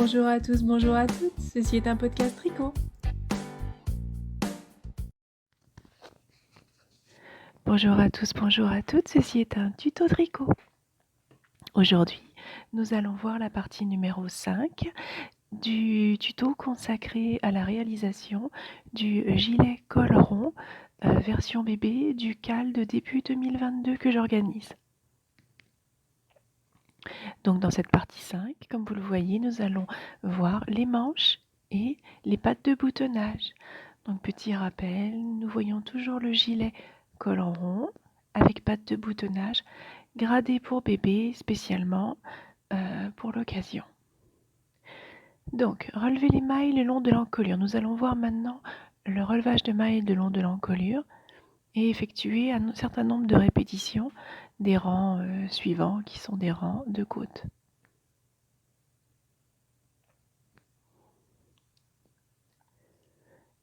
Bonjour à tous, bonjour à toutes, ceci est un podcast tricot. Bonjour à tous, bonjour à toutes, ceci est un tuto tricot. Aujourd'hui, nous allons voir la partie numéro 5 du tuto consacré à la réalisation du gilet col rond version bébé du CAL de début 2022 que j'organise. Donc dans cette partie 5, comme vous le voyez, nous allons voir les manches et les pattes de boutonnage. Donc petit rappel, nous voyons toujours le gilet col rond avec pattes de boutonnage gradé pour bébé spécialement pour l'occasion. Donc relevez les mailles le long de l'encolure. Nous allons voir maintenant le relevage de mailles le long de l'encolure et effectuer un certain nombre de répétitions des rangs suivants qui sont des rangs de côte.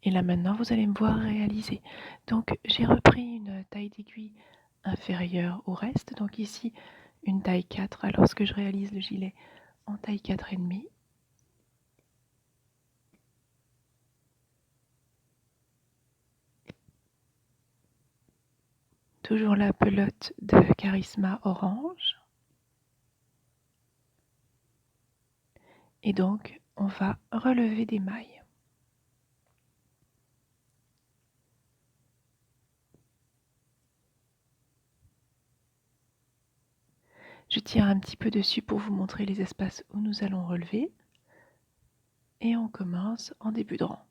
Et là maintenant, vous allez me voir réaliser. Donc j'ai repris une taille d'aiguille inférieure au reste. Donc ici, une taille 4 alors que je réalise le gilet en taille 4,5. Toujours la pelote de Charisma orange. Et donc, on va relever des mailles. Je tire un petit peu dessus pour vous montrer les espaces où nous allons relever. Et on commence en début de rang.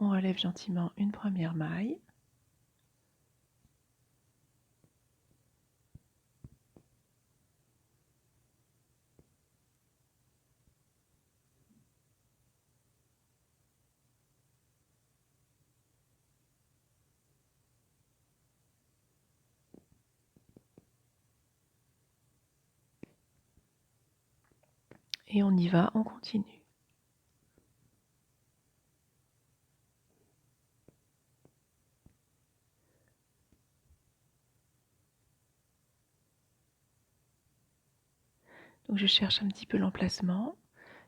On relève gentiment une première maille. Et on y va, on continue. Donc je cherche un petit peu l'emplacement.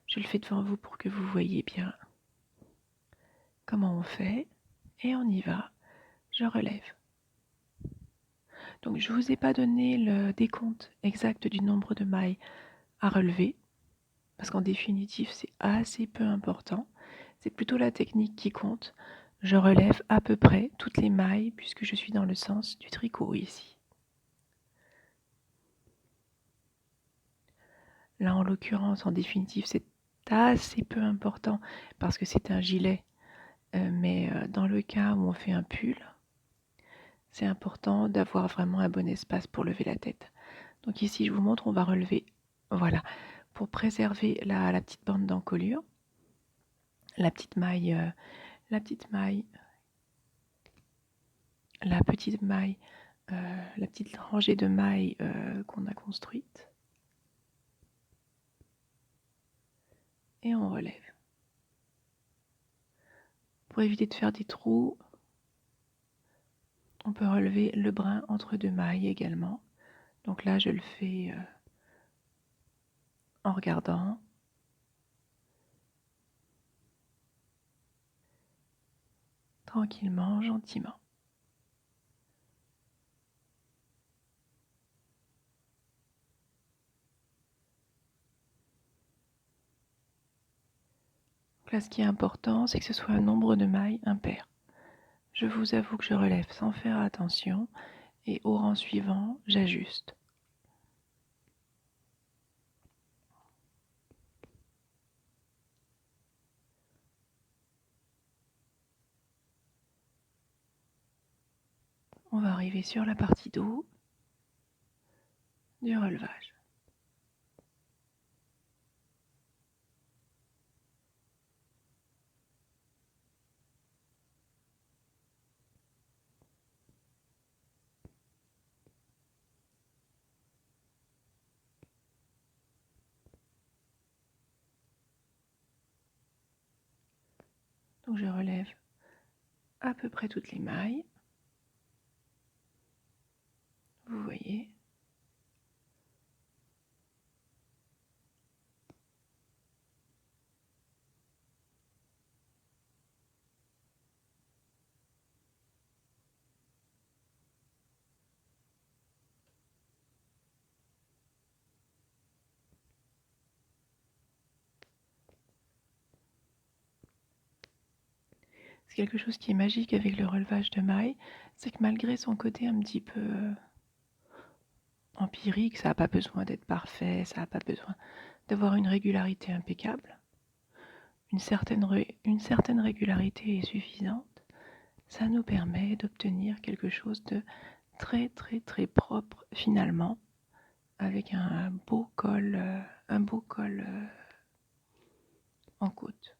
Je le fais devant vous pour que vous voyez bien comment on fait. Et on y va. Je relève. Donc je ne vous ai pas donné le décompte exact du nombre de mailles à relever, parce qu'en définitive c'est assez peu important. C'est plutôt la technique qui compte. Je relève à peu près toutes les mailles puisque je suis dans le sens du tricot ici. Là en l'occurrence, en définitive, c'est assez peu important parce que c'est un gilet. Mais dans le cas où on fait un pull, c'est important d'avoir vraiment un bon espace pour lever la tête. Donc ici, je vous montre, on va relever, voilà, pour préserver la petite bande d'encolure, la petite maille, la petite maille, la petite maille, la petite rangée de mailles qu'on a construite. Et on relève. Pour éviter de faire des trous, on peut relever le brin entre deux mailles également. Donc là, je le fais en regardant. Tranquillement, gentiment. Donc là, ce qui est important, c'est que ce soit un nombre de mailles impair. Je vous avoue que je relève sans faire attention et au rang suivant, j'ajuste. On va arriver sur la partie dos du relevage. Donc je relève à peu près toutes les mailles. Vous voyez? C'est quelque chose qui est magique avec le relevage de mailles, c'est que malgré son côté un petit peu empirique, ça n'a pas besoin d'être parfait, ça n'a pas besoin d'avoir une régularité impeccable. Une certaine régularité est suffisante. Ça nous permet d'obtenir quelque chose de très très très propre finalement, avec un beau col en côte.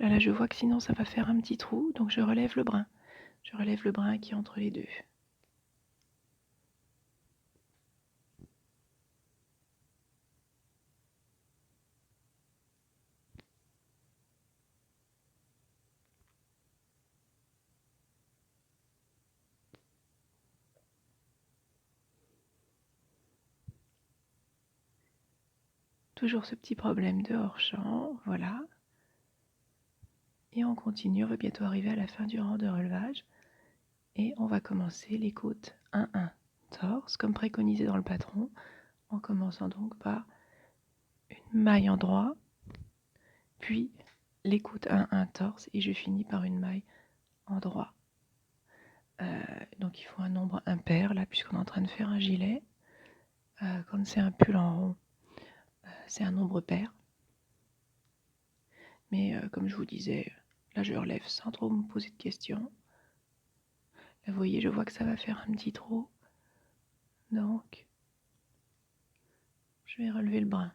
Là, je vois que sinon ça va faire un petit trou, donc je relève le brin. Je relève le brin qui est entre les deux. Toujours ce petit problème de hors-champ, voilà. Et on continue, on va bientôt arriver à la fin du rang de relevage. Et on va commencer les côtes 1-1 torse, comme préconisé dans le patron, en commençant donc par une maille en droit, puis les côtes 1-1 torse, et je finis par une maille en droit. Donc il faut un nombre impair, là, puisqu'on est en train de faire un gilet. Quand c'est un pull en rond, c'est un nombre pair. Mais comme je vous disais, là je relève sans trop me poser de questions. Là, vous voyez, je vois que ça va faire un petit trou. Donc, je vais relever le brin.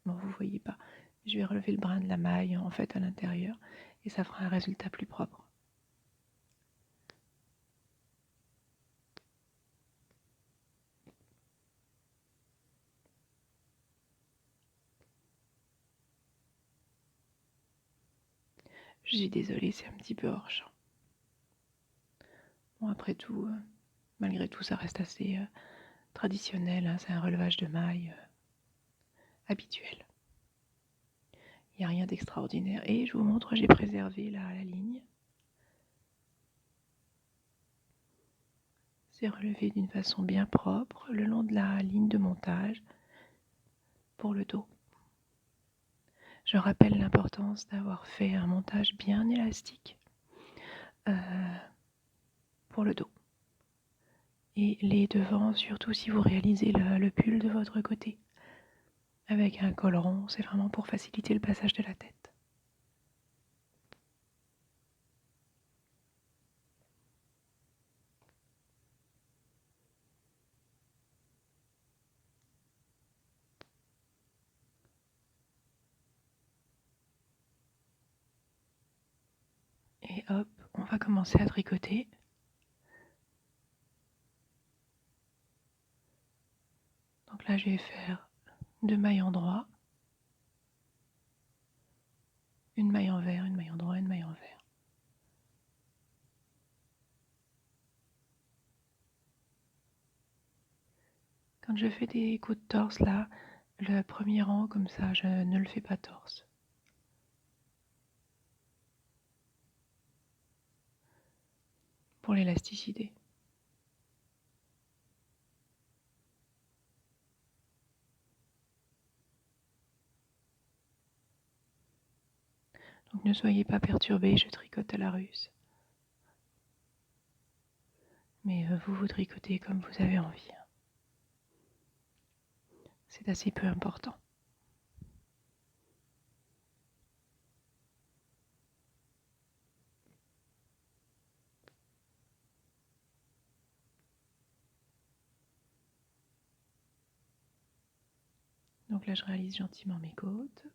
Bon, vous voyez pas. Je vais relever le brin de la maille en fait à l'intérieur et ça fera un résultat plus propre. Je suis désolée, c'est un petit peu hors champ. Bon, après tout, malgré tout, ça reste assez traditionnel, hein, c'est un relevage de maille habituel. Il n'y a rien d'extraordinaire. Et je vous montre, j'ai préservé la ligne. C'est relevé d'une façon bien propre le long de la ligne de montage pour le dos. Je rappelle l'importance d'avoir fait un montage bien élastique pour le dos. Et les devants, surtout si vous réalisez le pull de votre côté. Avec un col rond, c'est vraiment pour faciliter le passage de la tête. Et hop, on va commencer à tricoter. Donc là, je vais faire 2 mailles en droit, une maille envers, une maille en droit, une maille envers. Quand je fais des coups de torse là, le premier rang comme ça, je ne le fais pas torse. Pour l'élasticité. Donc ne soyez pas perturbés, je tricote à la russe. Mais vous tricotez comme vous avez envie. C'est assez peu important. Donc là, je réalise gentiment mes côtes.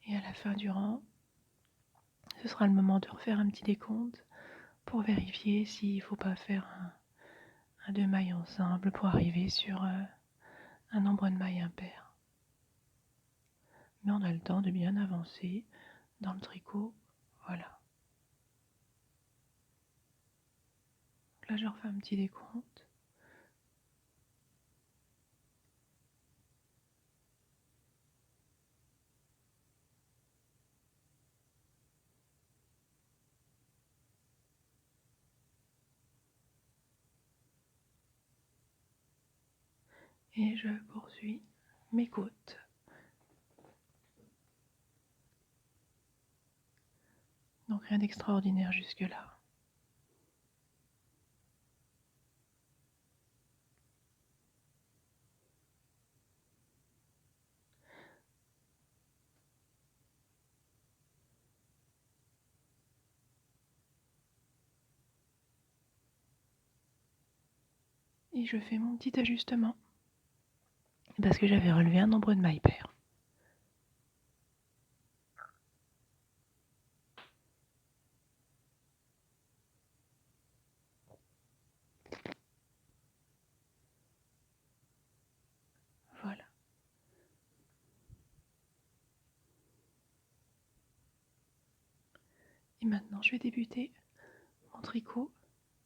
Et à la fin du rang, ce sera le moment de refaire un petit décompte pour vérifier s'il ne faut pas faire un 2 mailles ensemble pour arriver sur un nombre de mailles impair. Mais on a le temps de bien avancer dans le tricot. Voilà. Là, je refais un petit décompte. Et je poursuis mes côtes. Donc rien d'extraordinaire jusque-là. Et je fais mon petit ajustement parce que j'avais relevé un nombre de mailles paires. Voilà. Et maintenant, je vais débuter mon tricot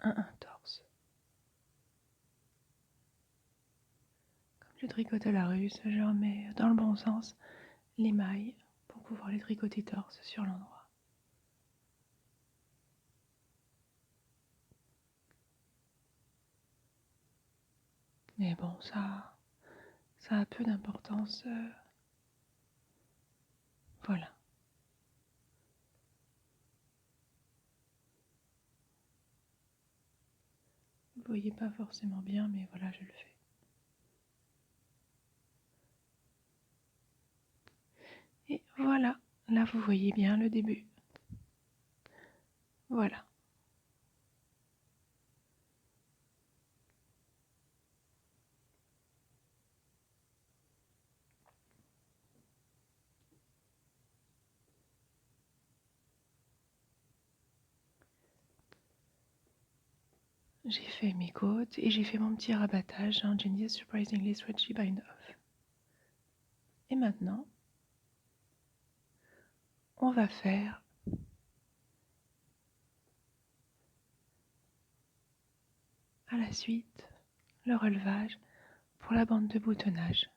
1-1 torse. Comme je tricote à la russe, je remets dans le bon sens les mailles pour pouvoir les tricoter torse sur l'endroit. Mais bon, ça a peu d'importance. Voilà. Vous ne voyez pas forcément bien, mais voilà, je le fais. Et voilà, là vous voyez bien le début. Voilà. J'ai fait mes côtes et j'ai fait mon petit rabattage en Genius Surprisingly Stretchy Bind Off. Et maintenant, on va faire à la suite le relevage pour la bande de boutonnage.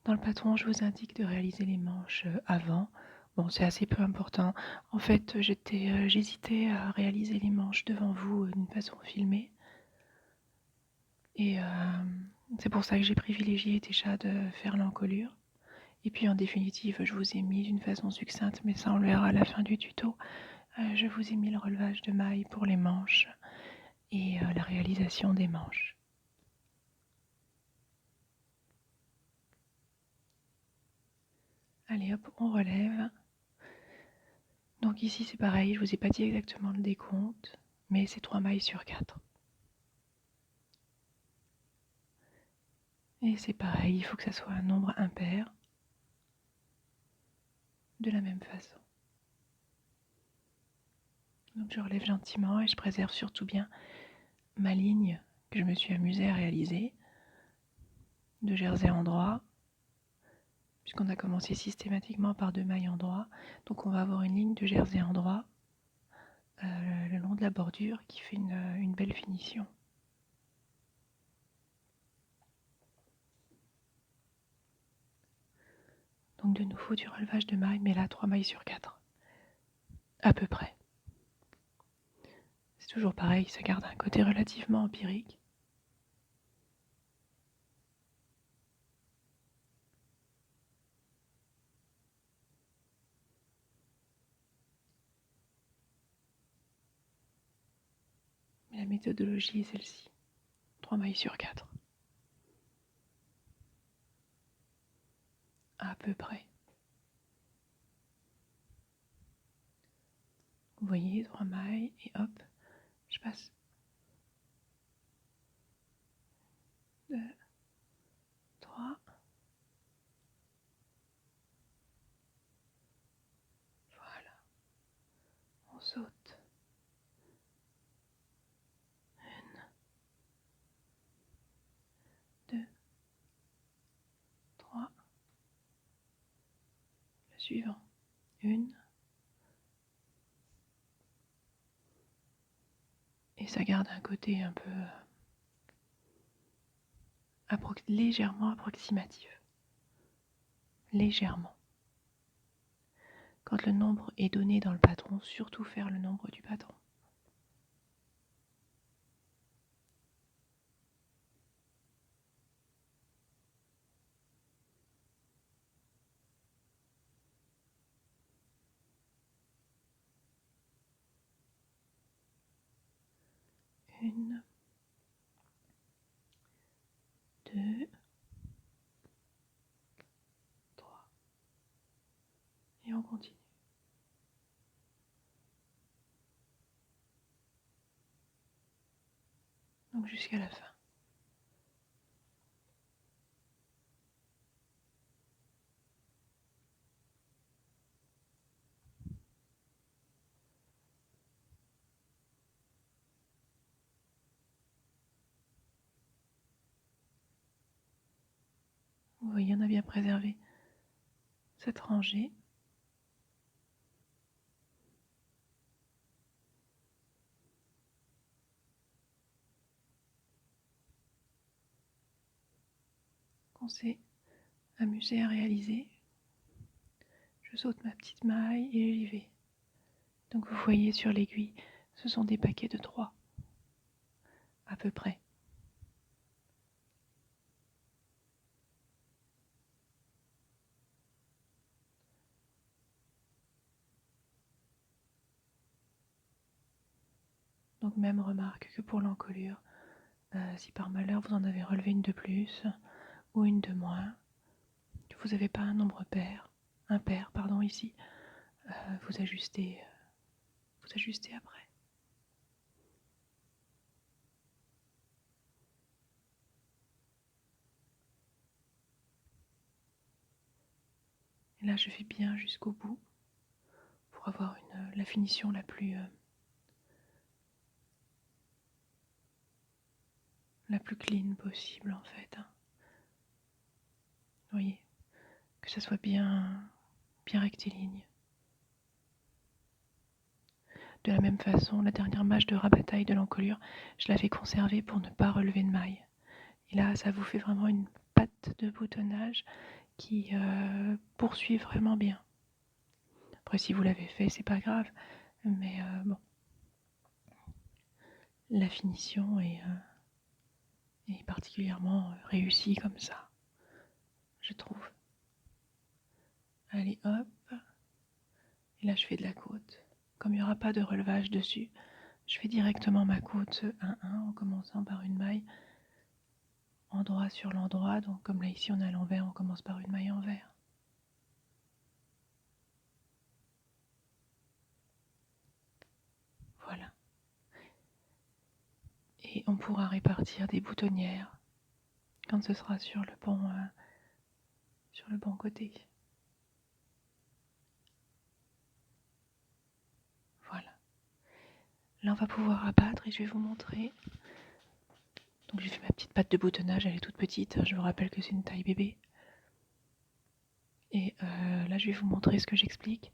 Dans le patron, je vous indique de réaliser les manches avant. Bon, c'est assez peu important. En fait, j'hésitais à réaliser les manches devant vous d'une façon filmée. Et c'est pour ça que j'ai privilégié déjà de faire l'encolure. Et puis en définitive, je vous ai mis d'une façon succincte, mais ça on le verra à la fin du tuto. Je vous ai mis le relevage de mailles pour les manches et la réalisation des manches. Allez hop, on relève. Donc ici c'est pareil, je vous ai pas dit exactement le décompte, mais c'est 3 mailles sur 4. Et c'est pareil, il faut que ça soit un nombre impair. De la même façon. Donc je relève gentiment et je préserve surtout bien ma ligne que je me suis amusée à réaliser de jersey en droit, puisqu'on a commencé systématiquement par 2 mailles en droit. Donc on va avoir une ligne de jersey en droit le long de la bordure qui fait une belle finition. Donc de nouveau du relevage de mailles, mais là 3 mailles sur 4. À peu près. C'est toujours pareil, ça garde un côté relativement empirique. La méthodologie est celle-ci. 3 mailles sur 4. À peu près. Vous voyez, 3 mailles et hop, je passe 2, 3. Voilà, on saute. 1, 2, 3. Le suivant. 1. Et ça garde un côté un peu légèrement approximatif. Légèrement. Quand le nombre est donné dans le patron, surtout faire le nombre du patron. Une, 2, 3. Et on continue. Donc jusqu'à la fin. Vous voyez, on a bien préservé cette rangée. Qu'on s'est amusé à réaliser. Je saute ma petite maille et j'y vais. Donc vous voyez sur l'aiguille, ce sont des paquets de 3, à peu près. Donc même remarque que pour l'encolure, si par malheur vous en avez relevé une de plus ou une de moins, que vous n'avez pas un nombre impair ici, vous ajustez après. Et là je vais bien jusqu'au bout pour avoir la finition la plus clean possible en fait. Vous voyez, que ça soit bien rectiligne. De la même façon, la dernière mâche de rabataille de l'encolure, je l'avais conservée pour ne pas relever de maille. Et là, ça vous fait vraiment une patte de boutonnage qui poursuit vraiment bien. Après, si vous l'avez fait, c'est pas grave, mais bon, la finition est particulièrement réussie comme ça, je trouve. Allez, hop. Et là, je fais de la côte. Comme il n'y aura pas de relevage dessus, je fais directement ma côte 1-1 en commençant par une maille endroit sur l'endroit. Donc comme là ici on est à l'envers, on commence par une maille envers. Voilà. Et on pourra répartir des boutonnières quand ce sera sur le bon côté. Voilà. Là on va pouvoir abattre et je vais vous montrer. Donc j'ai fait ma petite patte de boutonnage, elle est toute petite, je vous rappelle que c'est une taille bébé. Et là je vais vous montrer ce que j'explique,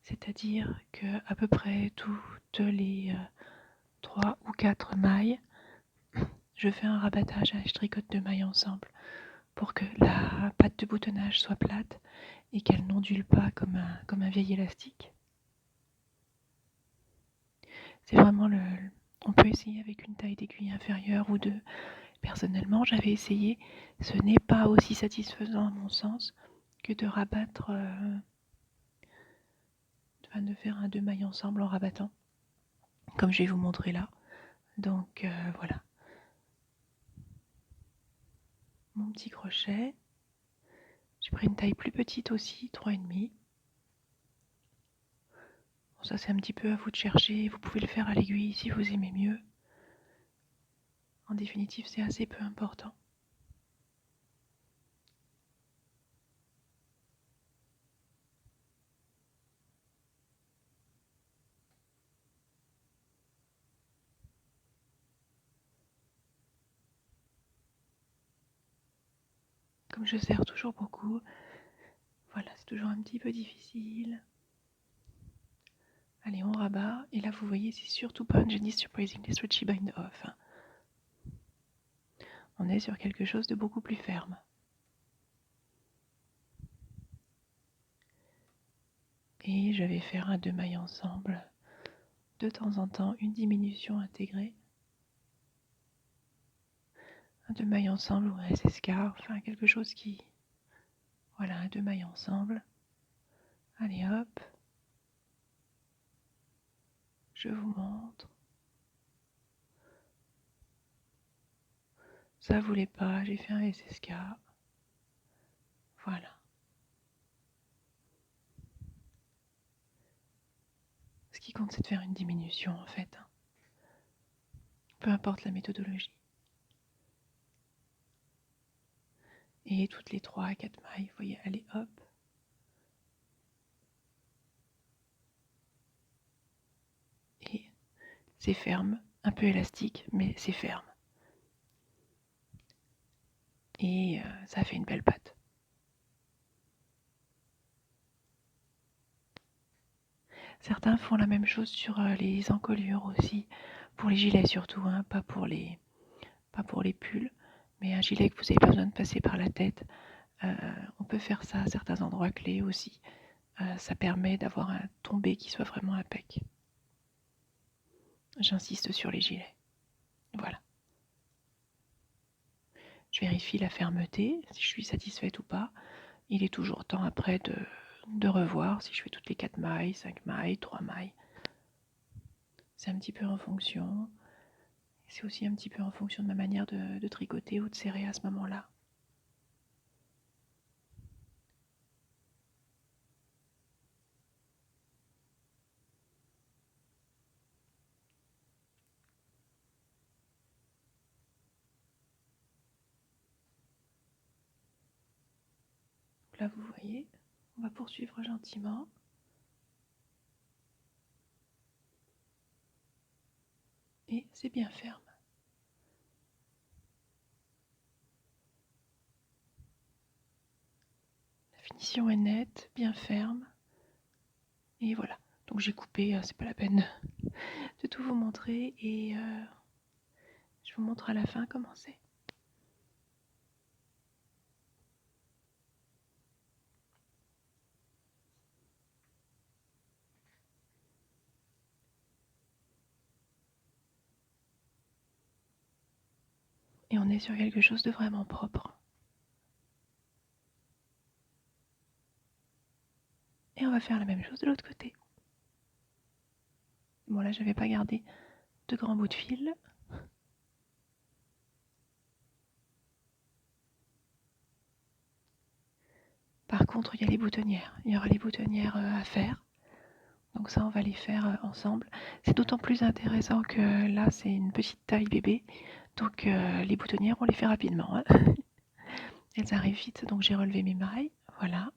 c'est-à-dire que à peu près toutes les 3 ou 4 mailles, je fais un rabattage et je tricote 2 mailles ensemble pour que la patte de boutonnage soit plate et qu'elle n'ondule pas comme un vieil élastique. C'est vraiment on peut essayer avec une taille d'aiguille inférieure ou deux. Personnellement, j'avais essayé, ce n'est pas aussi satisfaisant à mon sens que de rabattre, de faire un 2 mailles ensemble en rabattant, comme je vais vous montrer là. Donc voilà, mon petit crochet. J'ai pris une taille plus petite aussi, 3,5. Bon, ça c'est un petit peu à vous de chercher, vous pouvez le faire à l'aiguille si vous aimez mieux. En définitive, c'est assez peu important. Comme je serre toujours beaucoup, voilà, c'est toujours un petit peu difficile. Allez, on rabat, et là vous voyez, c'est surtout pas un Jenny's Surprisingly Stretchy Bind Off. On est sur quelque chose de beaucoup plus ferme. Et je vais faire un 2 mailles ensemble, de temps en temps une diminution intégrée. Un 2 mailles ensemble ou un S-escar, enfin quelque chose qui... Voilà, un 2 mailles ensemble. Allez hop, je vous montre. Ça voulait pas, j'ai fait un S-escar. Voilà. Ce qui compte, c'est de faire une diminution en fait. Peu importe la méthodologie. Et toutes les 3 à 4 mailles, vous voyez, allez hop. Et c'est ferme, un peu élastique, mais c'est ferme. Et ça fait une belle patte. Certains font la même chose sur les encolures aussi, pour les gilets surtout, hein, pas pour les pulls, mais un gilet que vous n'avez pas besoin de passer par la tête, on peut faire ça à certains endroits clés aussi. Ça permet d'avoir un tombé qui soit vraiment impec. J'insiste sur les gilets. Voilà. Je vérifie la fermeté, si je suis satisfaite ou pas. Il est toujours temps après de revoir si je fais toutes les 4 mailles, 5 mailles, 3 mailles. C'est un petit peu en fonction. C'est aussi un petit peu en fonction de ma manière de tricoter ou de serrer à ce moment-là. Là, vous voyez, on va poursuivre gentiment. Et c'est bien ferme. La finition est nette, bien ferme. Et voilà. Donc j'ai coupé, c'est pas la peine de tout vous montrer. Et je vous montre à la fin comment c'est. Et on est sur quelque chose de vraiment propre. Et on va faire la même chose de l'autre côté. Bon là, je n'avais pas gardé de grands bouts de fil. Par contre, il y a les boutonnières. Il y aura les boutonnières à faire. Donc ça, on va les faire ensemble. C'est d'autant plus intéressant que là, c'est une petite taille bébé. Donc les boutonnières, on les fait rapidement. Hein. Elles arrivent vite, donc j'ai relevé mes mailles. Voilà.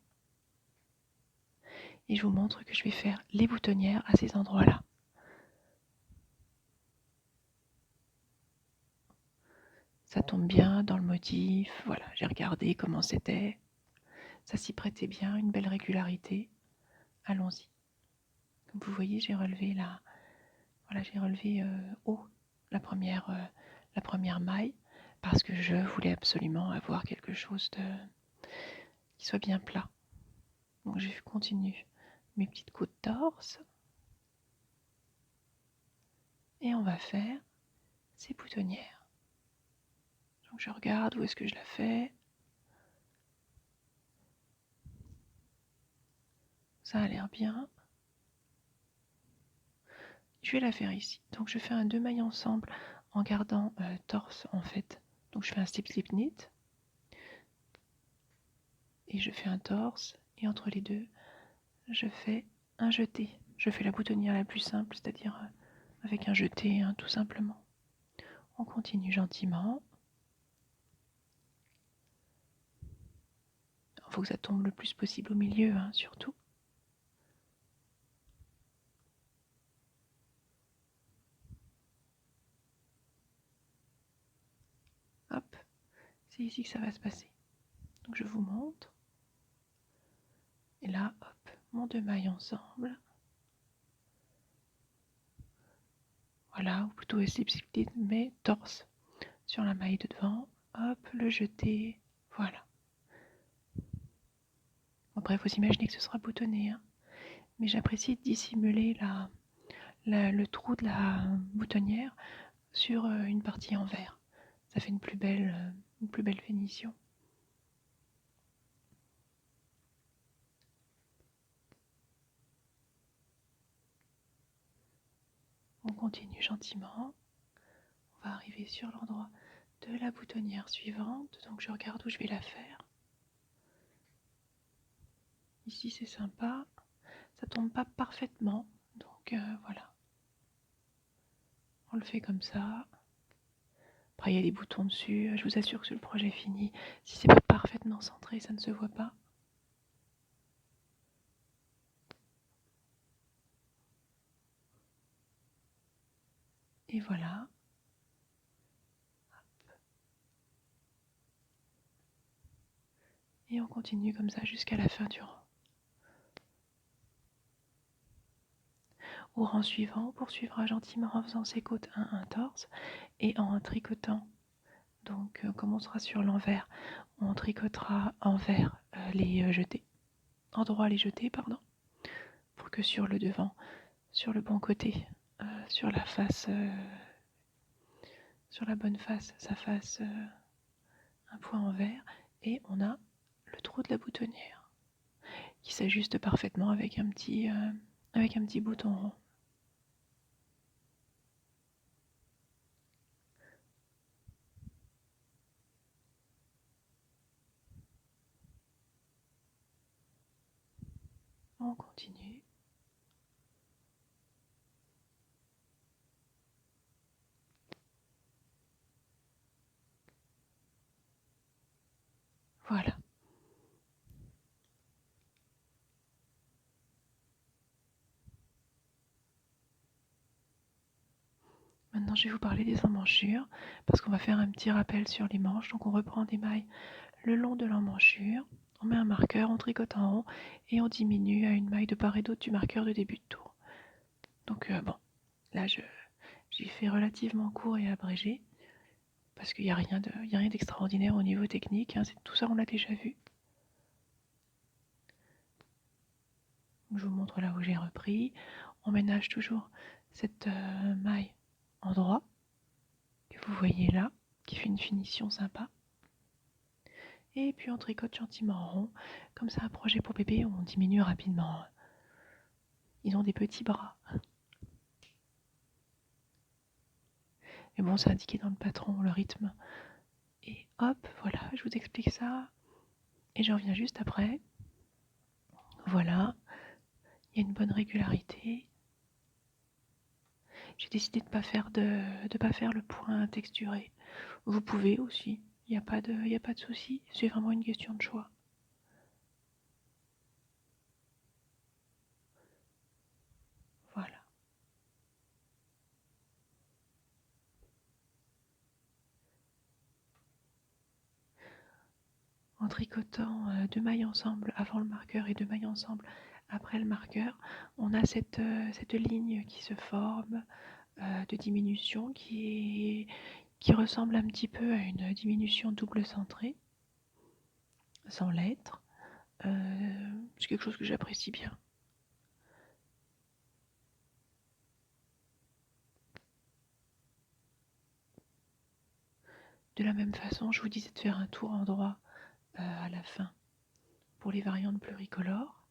Et je vous montre que je vais faire les boutonnières à ces endroits-là. Ça tombe bien dans le motif. Voilà, j'ai regardé comment c'était. Ça s'y prêtait bien, une belle régularité. Allons-y. Comme vous voyez, j'ai relevé voilà, j'ai relevé haut la première maille parce que je voulais absolument avoir quelque chose qui soit bien plat. Donc je continue mes petites côtes torse et on va faire ces boutonnières. Donc je regarde où est-ce que je la fais. Ça a l'air bien. Je vais la faire ici. Donc je fais un 2 mailles ensemble en gardant torse en fait. Donc je fais un slip slip knit et je fais un torse et entre les deux je fais un jeté. Je fais la boutonnière la plus simple, c'est-à-dire avec un jeté hein, tout simplement. On continue gentiment. Il faut que ça tombe le plus possible au milieu hein, surtout. Hop, c'est ici que ça va se passer. Donc je vous montre. Et là, hop, mon 2 mailles ensemble. Voilà, ou plutôt slip slip knit, mais torse sur la maille de devant. Hop, le jeter. Voilà. Après, il faut s'imaginer que ce sera boutonné. Hein. Mais j'apprécie de dissimuler le trou de la boutonnière sur une partie en verre. Ça fait une plus belle finition. On continue gentiment. On va arriver sur l'endroit de la boutonnière suivante. Donc je regarde où je vais la faire. Ici c'est sympa. Ça tombe pas parfaitement. Donc voilà. On le fait comme ça. Après il y a des boutons dessus. Je vous assure que sur le projet fini, si c'est pas parfaitement centré, ça ne se voit pas. Et voilà. Et on continue comme ça jusqu'à la fin du rang. Au rang suivant, on poursuivra gentiment en faisant ses côtes 1 torse et en tricotant. Donc comme on sera sur l'envers, on tricotera envers les jetés, en droit les jetés, pardon, pour que sur le devant, sur le bon côté, sur la face, sur la bonne face, ça fasse un point envers et on a le trou de la boutonnière qui s'ajuste parfaitement avec un petit bouton rond. On continue. Voilà. Maintenant, je vais vous parler des emmanchures parce qu'on va faire un petit rappel sur les manches. Donc, on reprend des mailles le long de l'emmanchure. On met un marqueur, on tricote en haut et on diminue à une maille de part et d'autre du marqueur de début de tour. Donc, bon, là, j'ai fait relativement court et abrégé parce qu'il n'y a rien d'extraordinaire au niveau technique. Hein. Tout ça, on l'a déjà vu. Je vous montre là où j'ai repris. On ménage toujours cette maille en droit que vous voyez là, qui fait une finition sympa. Et puis on tricote gentiment en rond. Comme ça, un projet pour bébé, on diminue rapidement. Ils ont des petits bras. Mais bon, c'est indiqué dans le patron, le rythme. Et hop, voilà, je vous explique ça. Et je reviens juste après. Voilà, il y a une bonne régularité. J'ai décidé de ne pas faire le point texturé. Vous pouvez aussi, il n'y a pas de souci. C'est vraiment une question de choix. Voilà. En tricotant 2 mailles ensemble avant le marqueur et 2 mailles ensemble après le marqueur, on a cette ligne qui se forme de diminution qui ressemble un petit peu à une diminution double centrée, sans l'être. C'est quelque chose que j'apprécie bien. De la même façon, je vous disais de faire un tour en droit à la fin pour les variantes pluricolores,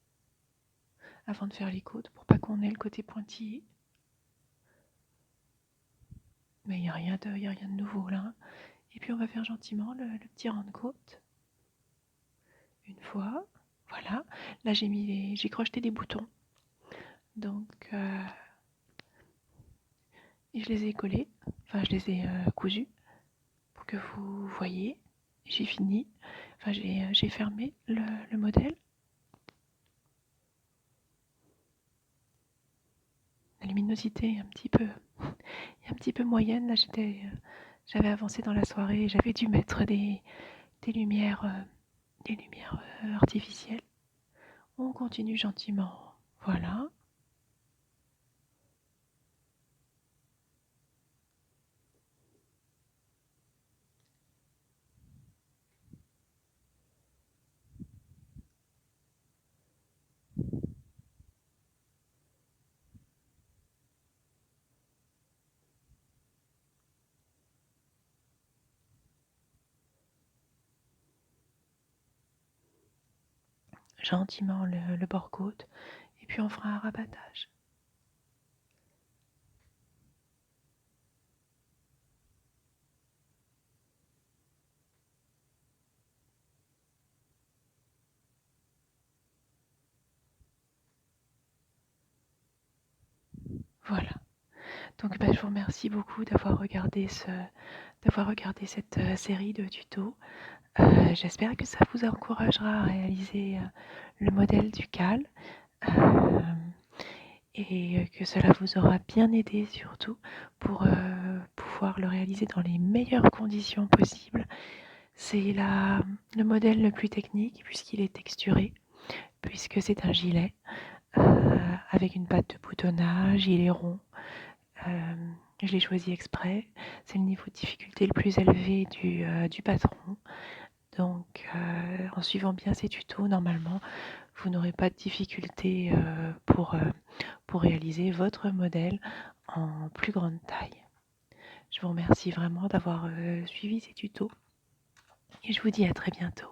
avant de faire les côtes, pour pas qu'on ait le côté pointillé. Mais il n'y a rien de nouveau là. Et puis on va faire gentiment le petit rang de côte. Une fois, voilà. Là j'ai crocheté des boutons. Donc et je les ai collés, enfin je les ai cousus pour que vous voyez. J'ai fini, enfin j'ai fermé le modèle. La luminosité est un petit peu moyenne. Là j'avais avancé dans la soirée, j'avais dû mettre des lumières, artificielles. On continue gentiment, voilà. Gentiment le bord-côte, et puis on fera un rabattage. Voilà. Donc je vous remercie beaucoup d'avoir regardé cette série de tutos. J'espère que ça vous encouragera à réaliser le modèle du cal, et que cela vous aura bien aidé surtout pour pouvoir le réaliser dans les meilleures conditions possibles. C'est le modèle le plus technique puisqu'il est texturé, puisque c'est un gilet avec une patte de boutonnage, il est rond. Je l'ai choisi exprès. C'est le niveau de difficulté le plus élevé du patron. Donc, en suivant bien ces tutos, normalement, vous n'aurez pas de difficulté pour réaliser votre modèle en plus grande taille. Je vous remercie vraiment d'avoir suivi ces tutos et je vous dis à très bientôt.